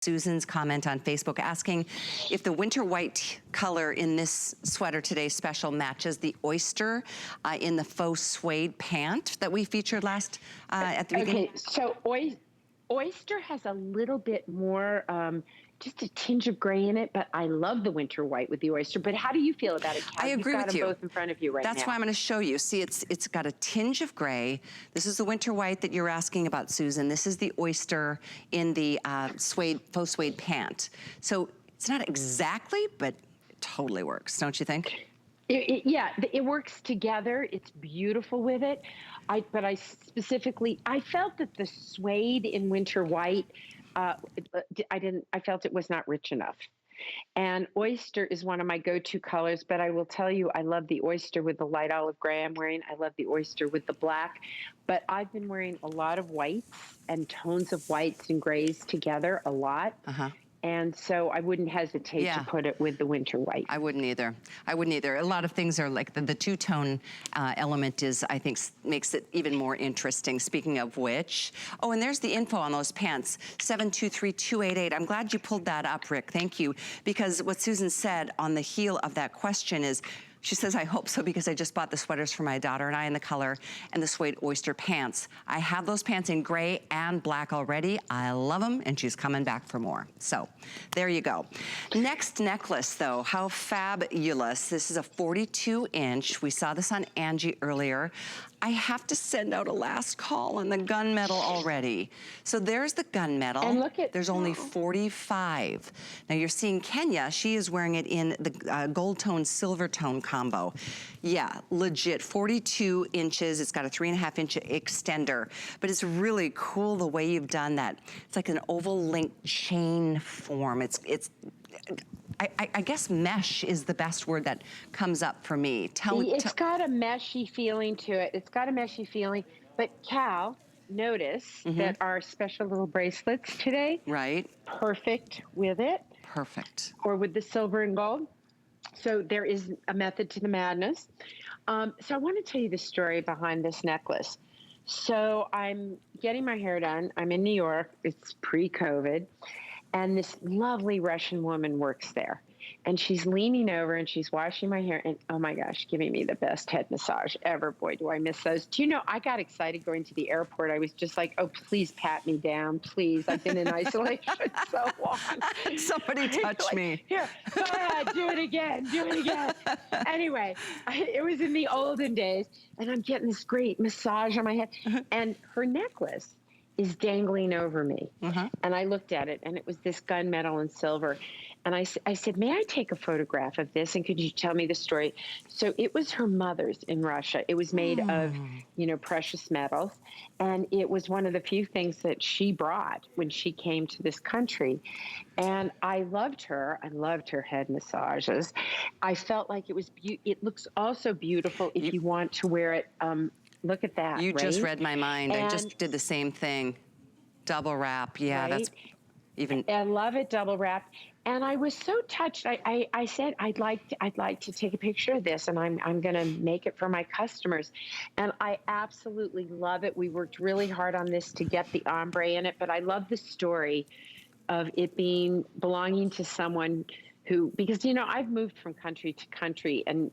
Susan's comment on Facebook asking if the winter white color in this sweater today special matches the oyster in the faux suede pant that we featured last at the beginning. Okay, so oyster has a little bit more, just a tinge of gray in it, but I love the winter white with the oyster. But how do you feel about it, Kat? I agree with you. You've got them both in front of you right now. That's why I'm going to show you. See, it's got a tinge of gray. This is the winter white that you're asking about, Susan. This is the oyster in the faux suede pant. So it's not exactly, but it totally works, don't you think? Yeah, it works together. It's beautiful with it. But I felt that the suede in winter white, I felt it was not rich enough. And oyster is one of my go-to colors, but I will tell you, I love the oyster with the light olive gray I'm wearing. I love the oyster with the black, but I've been wearing a lot of whites and tones of whites and grays together a lot. And so I wouldn't hesitate to put it with the winter white. I wouldn't either. I wouldn't either. A lot of things are like the two-tone element is, I think, makes it even more interesting. Speaking of which, oh, and there's the info on those pants, 723-288. I'm glad you pulled that up, Rick. Thank you. Because what Susan said on the heel of that question is, she says, I hope so, because I just bought the sweaters for my daughter and I in the color and the suede oyster pants. I have those pants in gray and black already. I love them, and she's coming back for more. So there you go. Next necklace, though, how fabulous. This is a 42-inch. We saw this on Angie earlier. I have to send out a last call on the gunmetal already. So there's the gunmetal. And look at, there's only 45. Now you're seeing Kenya, she is wearing it in the gold tone, silver tone combo. Yeah, legit, 42 inches. It's got a 3.5-inch extender, but it's really cool the way you've done that. It's like an oval link chain form. I guess mesh is the best word that comes up for me. It's got a meshy feeling to it. It's got a meshy feeling. But Cal, notice that our special little bracelets today, perfect with it. Perfect. Or with the silver and gold. So there is a method to the madness. So I want to tell you the story behind this necklace. So I'm getting my hair done. I'm in New York. It's pre-COVID. And this lovely Russian woman works there. And she's leaning over and she's washing my hair. And oh my gosh, giving me the best head massage ever. Boy, do I miss those. Do you know, I got excited going to the airport. I was just like, oh, please pat me down, please. I've been in isolation so long. Somebody touch me. Here, go ahead, do it again, do it again. Anyway, it was in the olden days. And I'm getting this great massage on my head. And her necklace is dangling over me. And I looked at it, and it was this gunmetal and silver. And I said, may I take a photograph of this? And could you tell me the story? So it was her mother's in Russia. It was made of, you know, precious metals. And it was one of the few things that she brought when she came to this country. And I loved her. I loved her head massages. I felt like it was, it looks also beautiful if you want to wear it. Look at that. You just read my mind. I just did the same thing. Double wrap. Yeah, that's even. I love it double wrapped. And I was so touched. I said, I'd like to take a picture of this, and I'm going to make it for my customers. And I absolutely love it. We worked really hard on this to get the ombre in it, but I love the story of it belonging to someone who, because, you know, I've moved from country to country, and,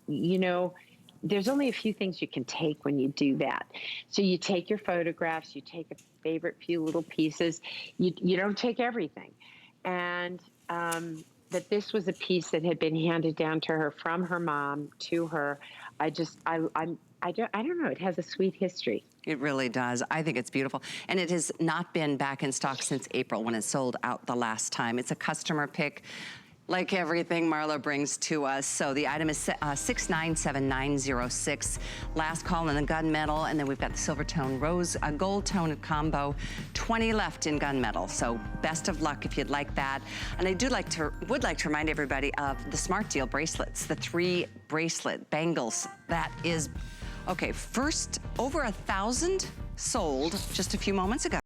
you know, there's only a few things you can take when you do that. So you take your photographs, you take a favorite few little pieces. You don't take everything. And that this was a piece that had been handed down to her from her mom to her. I don't know. It has a sweet history. It really does. I think it's beautiful. And it has not been back in stock since April when it sold out the last time. It's a customer pick, like everything Marla brings to us. So the item is 697906. Last call in the gunmetal, and then we've got the silver tone rose, a gold tone combo. 20 left in gunmetal. So best of luck if you'd like that. And I would like to remind everybody of the Smart Deal bracelets, the 3 bracelet bangles. That is, okay, first over 1,000 sold just a few moments ago.